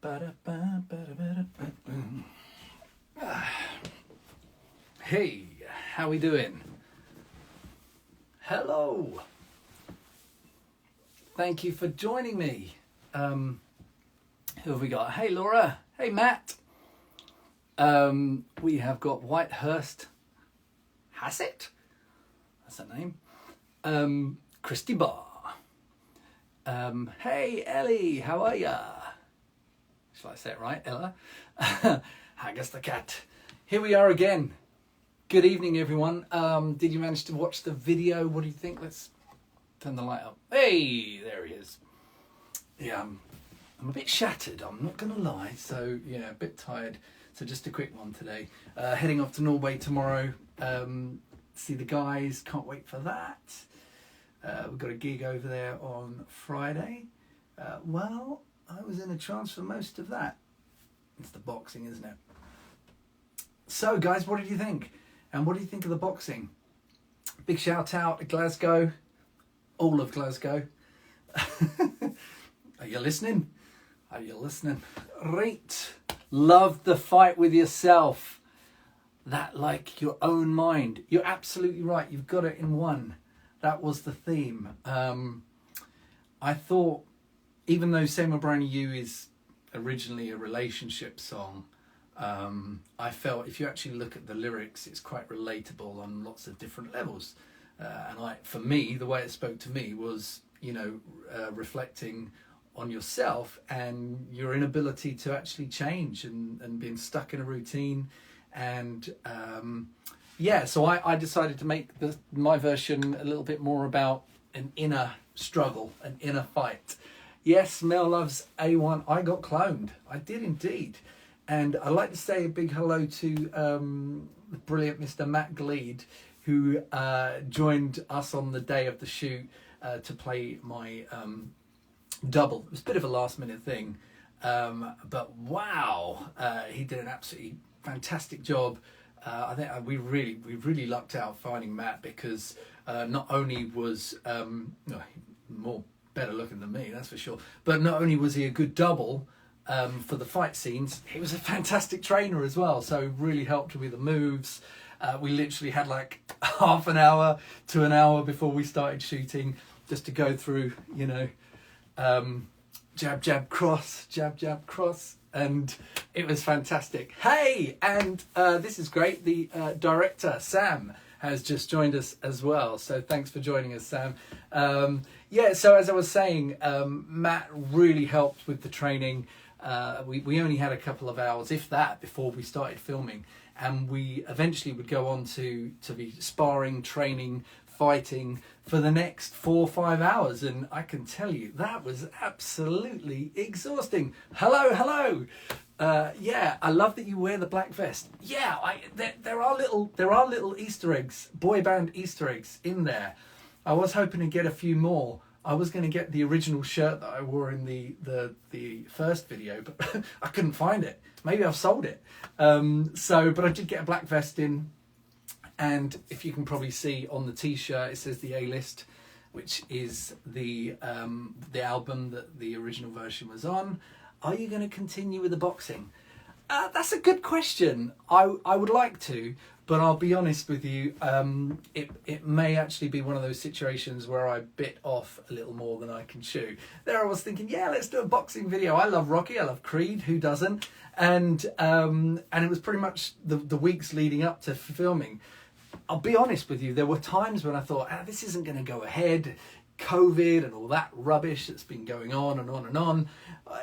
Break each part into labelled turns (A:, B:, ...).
A: Hey, how we doing? Hello. Thank you for joining me. Who have we got? Hey, Laura. Hey, Matt. We have got Whitehurst Hassett. That's her name. Christy Barr. Hey, Ellie. How are ya? Shall I say it right, Ella? Haggis the cat. Here we are again. Good evening, everyone. Did you manage to watch the video? What do you think? Let's turn the light up. Hey, there he is. Yeah, I'm a bit shattered, I'm not going to lie. So, yeah, a bit tired. So just a quick one today. Heading off to Norway tomorrow. See the guys. Can't wait for that. We've got a gig over there on Friday. Well, I was in a trance for most of that. It's the boxing, isn't it? So, guys, what did you think? And what do you think of the boxing? Big shout out to Glasgow. All of Glasgow. Are you listening? Are you listening? Right. Love the fight with yourself. That like your own mind. You're absolutely right. You've got it in one. That was the theme. I thought, even though Say My Brownie You is originally a relationship song, I felt if you actually look at the lyrics, it's quite relatable on lots of different levels. For me, the way it spoke to me was, reflecting on yourself and your inability to actually change and being stuck in a routine. And so I decided to make my version a little bit more about an inner struggle, an inner fight. Yes, Mel Loves A1. I got cloned. I did indeed. And I'd like to say a big hello to the brilliant Mr. Matt Gleed, who joined us on the day of the shoot to play my double. It was a bit of a last minute thing. But wow, he did an absolutely fantastic job. I think we really lucked out finding Matt, because not only was more better looking than me, that's for sure, but not only was he a good double for the fight scenes, he was a fantastic trainer as well, so really helped with the moves. We literally had like half an hour to an hour before we started shooting just to go through, jab, jab, cross, jab, jab, cross, and it was fantastic. Hey, and this is great. The director, Sam, has just joined us as well. So thanks for joining us, Sam. So as I was saying, Matt really helped with the training. We only had a couple of hours, if that, before we started filming. And we eventually would go on to be sparring, training, fighting for the next 4 or 5 hours. And I can tell you, that was absolutely exhausting. Hello. I love that you wear the black vest. Yeah, there are little Easter eggs, boy band Easter eggs in there. I was hoping to get a few more. I was going to get the original shirt that I wore in the first video, but I couldn't find it. Maybe I've sold it. But I did get a black vest in. And if you can probably see on the T-shirt, it says the A-List, which is the album that the original version was on. Are you going to continue with the boxing? That's a good question. I would like to, but I'll be honest with you. It may actually be one of those situations where I bit off a little more than I can chew. There I was thinking, yeah, let's do a boxing video. I love Rocky. I love Creed. Who doesn't? And it was pretty much the weeks leading up to filming. I'll be honest with you, there were times when I thought, this isn't going to go ahead. COVID and all that rubbish that's been going on and on and on.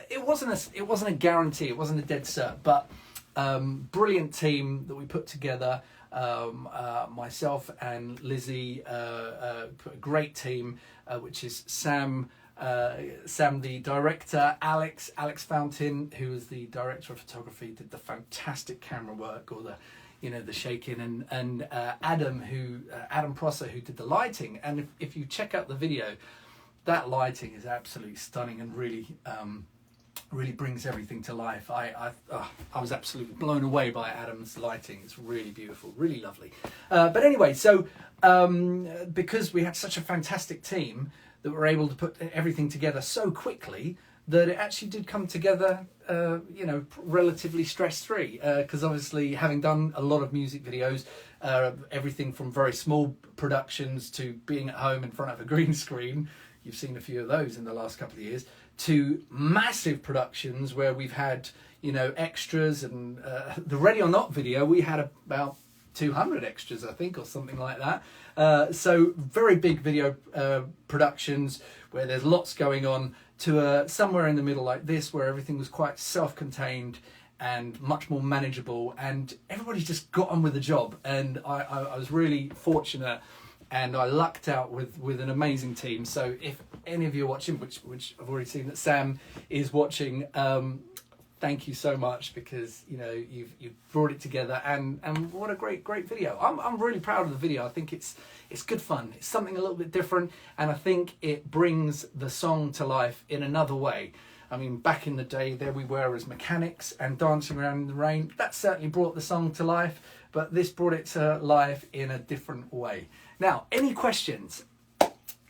A: It wasn't a guarantee. It wasn't a dead cert. But brilliant team that we put together. Myself and Lizzie put a great team, which is Sam, the director, Alex Fountain, who was the director of photography, did the fantastic camera work, or the shaking, and Adam Prosser, who did the lighting. And if you check out the video, that lighting is absolutely stunning and really brings everything to life. I was absolutely blown away by Adam's lighting. It's really beautiful, really lovely. But anyway, so because we had such a fantastic team that were able to put everything together so quickly, that it actually did come together, you know, relatively stress-free. Because obviously, having done a lot of music videos, everything from very small productions to being at home in front of a green screen, you've seen a few of those in the last couple of years, to massive productions where we've had, you know, extras, and the Ready or Not video, we had about 200 extras, I think, or something like that. So very big video productions where there's lots going on, to somewhere in the middle like this, where everything was quite self-contained and much more manageable, and everybody just got on with the job. And I was really fortunate, and I lucked out with an amazing team. So if any of you are watching, which I've already seen that Sam is watching, thank you so much, because you know you've brought it together, and what a great video. I'm really proud of the video. I think it's good fun. It's something a little bit different, and I think it brings the song to life in another way. I mean, back in the day, there we were as mechanics and dancing around in the rain. That certainly brought the song to life, but this brought it to life in a different way. Now, any questions?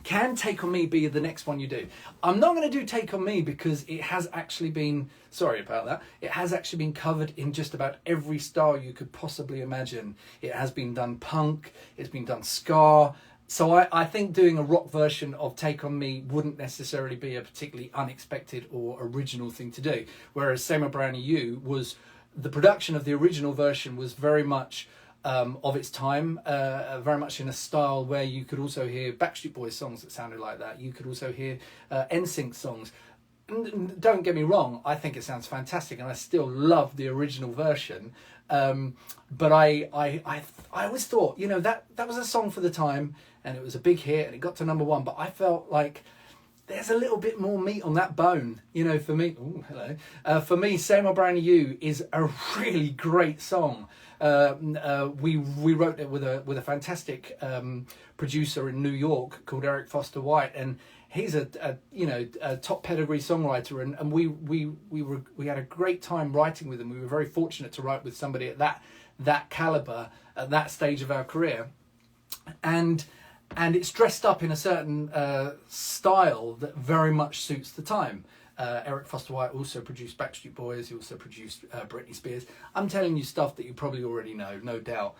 A: Can Take On Me be the next one you do? I'm not going to do Take On Me because it has actually been, sorry about that, it has actually been covered in just about every style you could possibly imagine. It has been done punk, it's been done ska. So I think doing a rock version of Take On Me wouldn't necessarily be a particularly unexpected or original thing to do. Whereas Same Old Brand New You was, the production of the original version was very much of its time, very much in a style where you could also hear Backstreet Boys songs that sounded like that. You could also hear NSYNC songs. Don't get me wrong, I think it sounds fantastic, and I still love the original version. But I always thought, you know, that was a song for the time, and it was a big hit, and it got to #1. But I felt like there's a little bit more meat on that bone, you know. For me, ooh, hello. For me, Same Old Brand New You is a really great song. We wrote it with a fantastic producer in New York called Eric Foster White, and he's a top pedigree songwriter, and we had a great time writing with him. We were very fortunate to write with somebody at that caliber at that stage of our career, and it's dressed up in a certain style that very much suits the time. Eric Foster White also produced Backstreet Boys. He also produced Britney Spears. I'm telling you stuff that you probably already know, no doubt.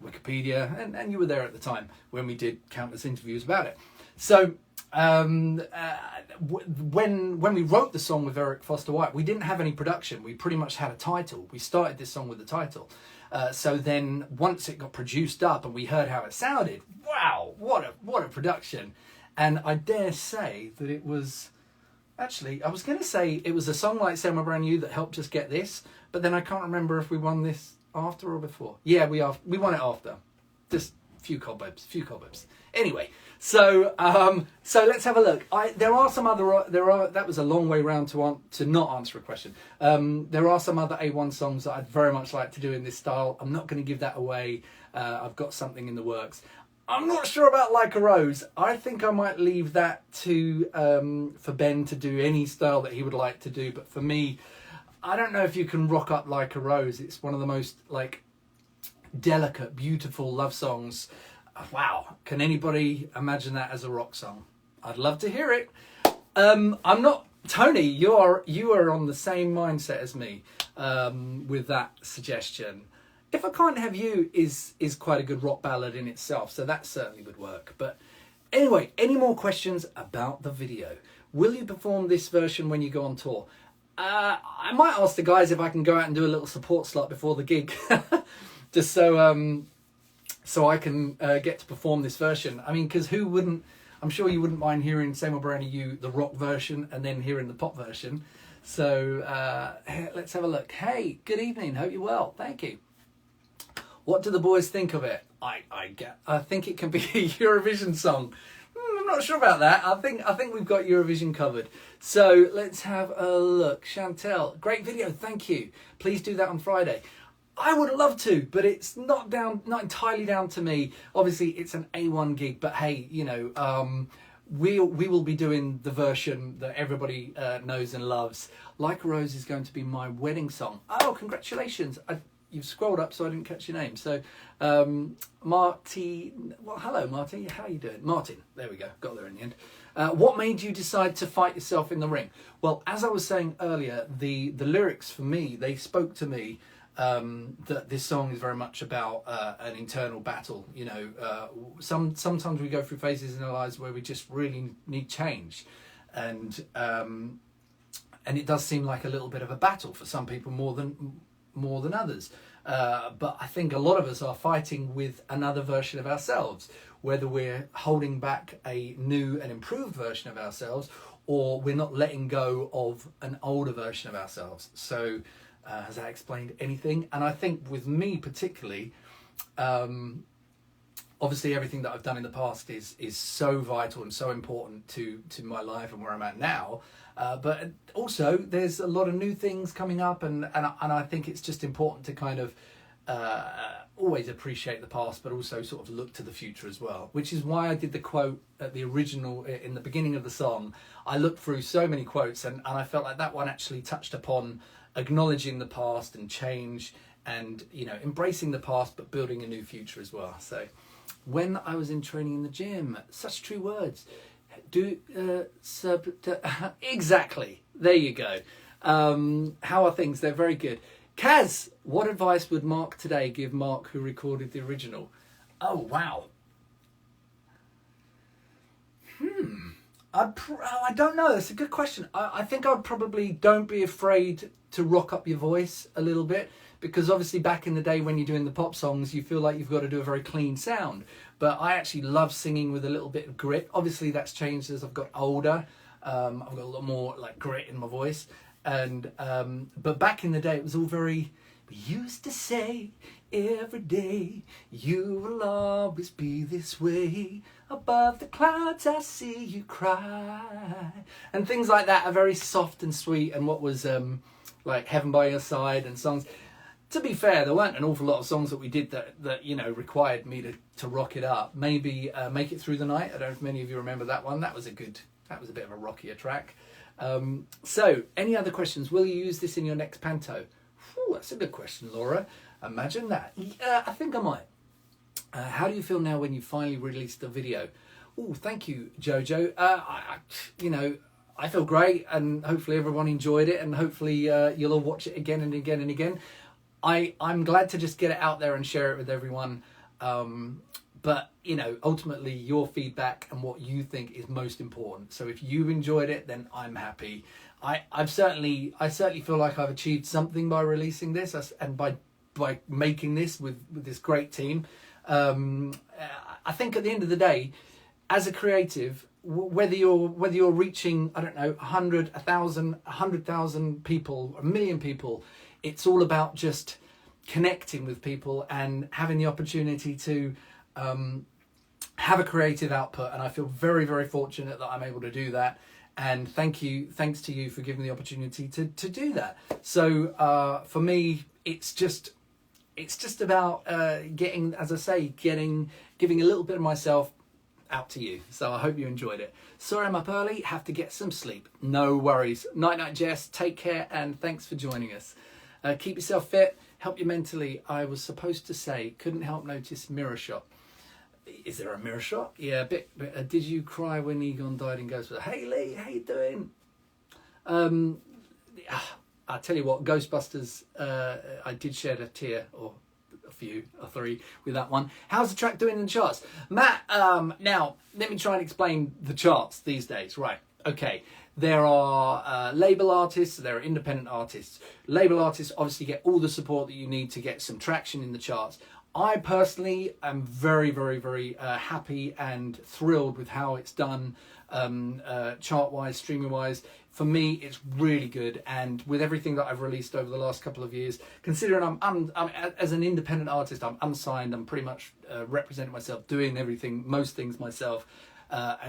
A: Wikipedia, and you were there at the time when we did countless interviews about it. So when we wrote the song with Eric Foster White, we didn't have any production. We pretty much had a title. We started this song with the title. So then once it got produced up and we heard how it sounded, wow, what a production. And I dare say that it was, actually, I was going to say it was a song like Same Old Brand New that helped us get this, but then I can't remember if we won this after or before. Yeah, we won it after. Just few cobwebs. Anyway, so let's have a look. There are some other, that was a long way round to not answer a question. There are some other A1 songs that I'd very much like to do in this style. I'm not going to give that away. I've got something in the works. I'm not sure about Like a Rose. I think I might leave that to for Ben to do any style that he would like to do. But for me, I don't know if you can rock up Like a Rose. It's one of the most like delicate, beautiful love songs. Wow, can anybody imagine that as a rock song? I'd love to hear it. I'm not, Tony, you are on the same mindset as me with that suggestion. If I Can't Have You is quite a good rock ballad in itself, so that certainly would work. But anyway, any more questions about the video? Will you perform this version when you go on tour? I might ask the guys if I can go out and do a little support slot before the gig, just so I can get to perform this version. I mean, because who wouldn't? I'm sure you wouldn't mind hearing Same Old Brand New You, the rock version, and then hearing the pop version. So let's have a look. Hey, good evening. Hope you're well. Thank you. What do the boys think of it? I think it can be a Eurovision song. I'm not sure about that. I think we've got Eurovision covered. So let's have a look. Chantel, great video. Thank you. Please do that on Friday. I would love to, but it's not entirely down to me. Obviously, it's an A1 gig, but hey, you know, we will be doing the version that everybody knows and loves. Like a Rose is going to be my wedding song. Oh, congratulations. You've scrolled up, so I didn't catch your name. So, Marty, well, hello, Marty. How are you doing? Martin. There we go. Got there in the end. What made you decide to fight yourself in the ring? Well, as I was saying earlier, the lyrics for me, they spoke to me that this song is very much about an internal battle. You know, sometimes we go through phases in our lives where we just really need change, and it does seem like a little bit of a battle for some people more than others. But I think a lot of us are fighting with another version of ourselves, whether we're holding back a new and improved version of ourselves, or we're not letting go of an older version of ourselves. So has that explained anything? And I think with me particularly, obviously everything that I've done in the past is so vital and so important to my life and where I'm at now. But also there's a lot of new things coming up, and I think it's just important to kind of always appreciate the past, but also sort of look to the future as well, which is why I did the quote at the original in the beginning of the song. I looked through so many quotes, and I felt like that one actually touched upon acknowledging the past and change, and, you know, embracing the past but building a new future as well. So when I was in training in the gym, such true words. Exactly. There you go. How are things? They're very good. Kaz, what advice would Mark today give Mark who recorded the original? Oh, wow. I don't know. That's a good question. I think I'd probably don't be afraid to rock up your voice a little bit, because obviously back in the day when you're doing the pop songs, you feel like you've got to do a very clean sound. But I actually love singing with a little bit of grit. Obviously that's changed as I've got older. I've got a lot more like grit in my voice. And but back in the day it was all very, we used to say every day, you will always be this way, above the clouds I see you cry, and things like that are very soft and sweet. And what was like Heaven by Your Side and songs, to be fair, there weren't an awful lot of songs that we did that you know required me to rock it up. Maybe Make It Through the Night, I don't know if many of you remember that one. That was a bit of a rockier track. So any other questions? Will you use this in your next panto? Whew, that's a good question, Laura. Imagine that. I think I might. How do you feel now when you finally released the video? Oh, thank you, Jojo. You know, I feel great, and hopefully everyone enjoyed it, and hopefully you'll all watch it again and again and again. I'm glad to just get it out there and share it with everyone. But, you know, ultimately your feedback and what you think is most important. So if you enjoyed it, then I'm happy. I certainly feel like I've achieved something by releasing this and by making this with this great team. I think at the end of the day, as a creative, whether you're reaching, I don't know, 100, 1,000, 100,000 people, 1 million people, it's all about just connecting with people and having the opportunity to have a creative output. And I feel very, very fortunate that I'm able to do that. And thanks to you for giving me the opportunity to do that. So for me, it's just about getting, as I say, giving a little bit of myself out to you. So I hope you enjoyed it. Sorry I'm up early, have to get some sleep. No worries. Night night, Jess. Take care, and thanks for joining us. Keep yourself fit, help you mentally. I was supposed to say, couldn't help notice mirror shot. Is there a mirror shot? Yeah, a bit. Did you cry when Egon died in Ghostbusters? Hey Lee, how you doing? I'll tell you what, Ghostbusters, I did shed a tear, or a few, or three, with that one. How's the track doing in the charts? Matt, now, let me try and explain the charts these days. Right, okay. There are label artists, there are independent artists. Label artists obviously get all the support that you need to get some traction in the charts. I personally am very, very, very happy and thrilled with how it's done chart-wise, streaming-wise. For me, it's really good, and with everything that I've released over the last couple of years, considering I'm as an independent artist, I'm unsigned, I'm pretty much representing myself, doing everything, most things myself,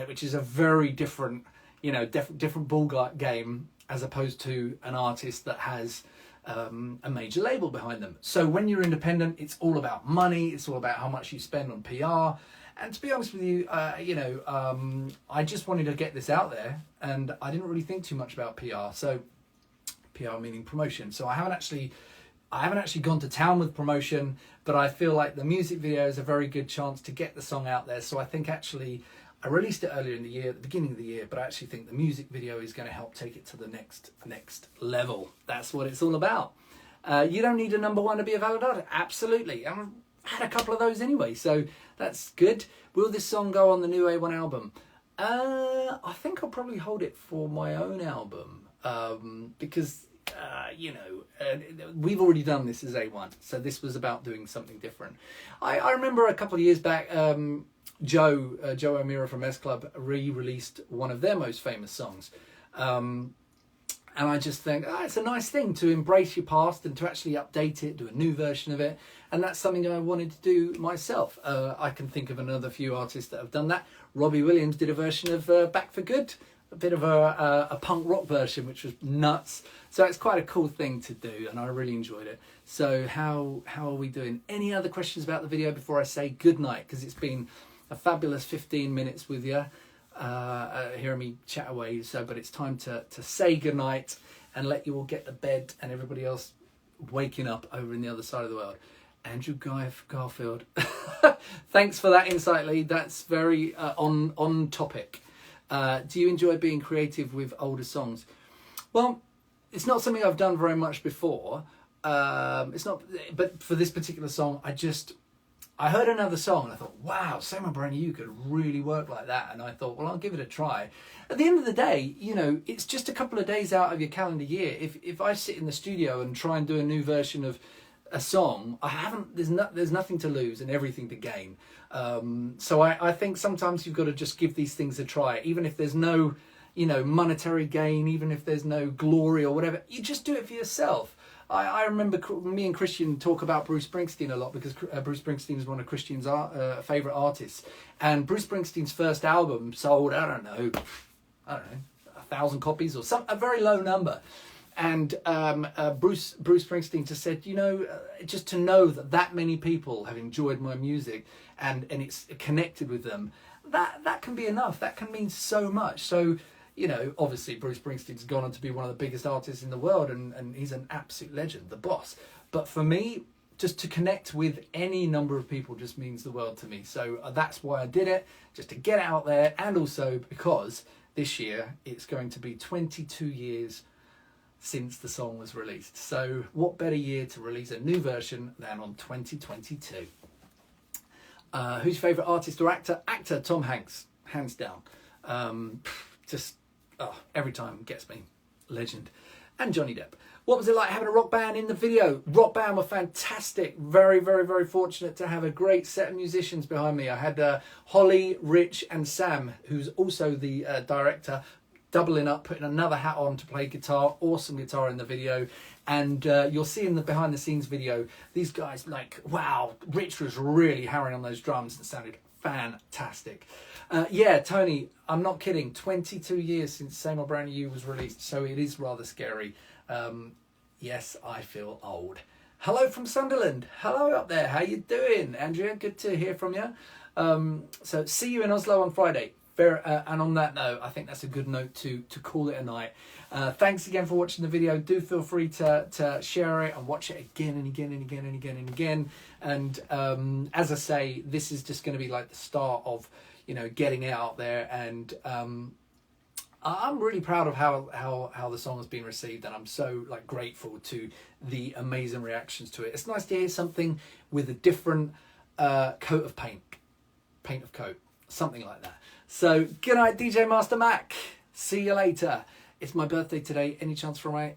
A: which is a very different, you know, different ball game as opposed to an artist that has a major label behind them. So when you're independent, it's all about money, it's all about how much you spend on PR. And to be honest with you, I just wanted to get this out there, and I didn't really think too much about PR. So PR meaning promotion. So I haven't actually gone to town with promotion, but I feel like the music video is a very good chance to get the song out there. So I think actually I released it earlier in the year, at the beginning of the year, but I actually think the music video is going to help take it to the next level. That's what it's all about. You don't need a number one to be a valid artist. Absolutely. I've had a couple of those anyway, so that's good. Will this song go on the new A1 album? I think I'll probably hold it for my own album, because we've already done this as A1, so this was about doing something different. I remember a couple of years back, Joe O'Meara from S Club re-released one of their most famous songs, and I just think it's a nice thing to embrace your past and to actually update it, do a new version of it, and that's something I wanted to do myself. I can think of another few artists that have done that. Robbie Williams did a version of Back for Good, a bit of a punk rock version, which was nuts. So it's quite a cool thing to do, and I really enjoyed it. So how are we doing? Any other questions about the video before I say good night? Because it's been a fabulous 15 minutes with you, hearing me chat away. But it's time to say good night and let you all get to bed, and everybody else waking up over in the other side of the world. Andrew Garfield. Thanks for that insight, Lee. That's very on topic. Do you enjoy being creative with older songs? Well, it's not something I've done very much before. It's not, but for this particular song, I heard another song and I thought, wow, Say My Brand New could really work like that. And I thought, well, I'll give it a try. At the end of the day, it's just a couple of days out of your calendar year. If I sit in the studio and try and do a new version of a song, there's nothing to lose and everything to gain. So I think sometimes you've got to just give these things a try, even if there's no, monetary gain, even if there's no glory or whatever. You just do it for yourself. I remember me and Christian talk about Bruce Springsteen a lot, because Bruce Springsteen is one of Christian's favourite artists. And Bruce Springsteen's first album sold, I don't know, 1,000 copies or a very low number. And Bruce Springsteen just said, just to know that many people have enjoyed my music and it's connected with them, that can be enough. That can mean so much. So, obviously Bruce Springsteen's gone on to be one of the biggest artists in the world, and he's an absolute legend, the boss. But for me, just to connect with any number of people just means the world to me. So that's why I did it, just to get it out there, and also because this year it's going to be 22 years since the song was released. So what better year to release a new version than on 2022? Who's your favourite artist or actor? Actor, Tom Hanks, hands down. Every time gets me. Legend. And Johnny Depp. What was it like having a rock band in the video? Rock band were fantastic. Very, very, very fortunate to have a great set of musicians behind me. I had Holly, Rich and Sam, who's also the director, doubling up, putting another hat on to play guitar. Awesome guitar in the video. And you'll see in the behind the scenes video, these guys, wow, Rich was really hammering on those drums and sounded fantastic. Tony, I'm not kidding. 22 years since Say My Brand New was released, so it is rather scary. Yes, I feel old. Hello from Sunderland. Hello up there. How you doing, Andrea? Good to hear from you. So see you in Oslo on Friday. And on that note, I think that's a good note to call it a night. Thanks again for watching the video. Do feel free to share it and watch it again and again and again and again and again. And as I say, this is just going to be like the start of, getting it out there. And I'm really proud of how the song has been received, and I'm so grateful to the amazing reactions to it. It's nice to hear something with a different coat of paint of coat, something like that. So good night, DJ Master Mac. See you later. It's my birthday today. Any chance for my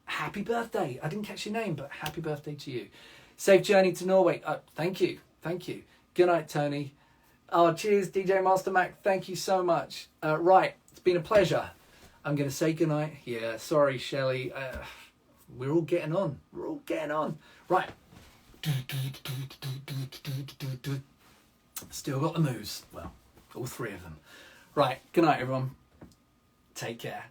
A: happy birthday? I didn't catch your name, but happy birthday to you. Safe journey to Norway. Oh, thank you. Good night, Tony. Oh, cheers, DJ Master Mac. Thank you so much. Right, it's been a pleasure. I'm going to say goodnight. Yeah, sorry, Shelley. We're all getting on. Right. Still got the moves. Well, all three of them. Right, good night, everyone. Take care.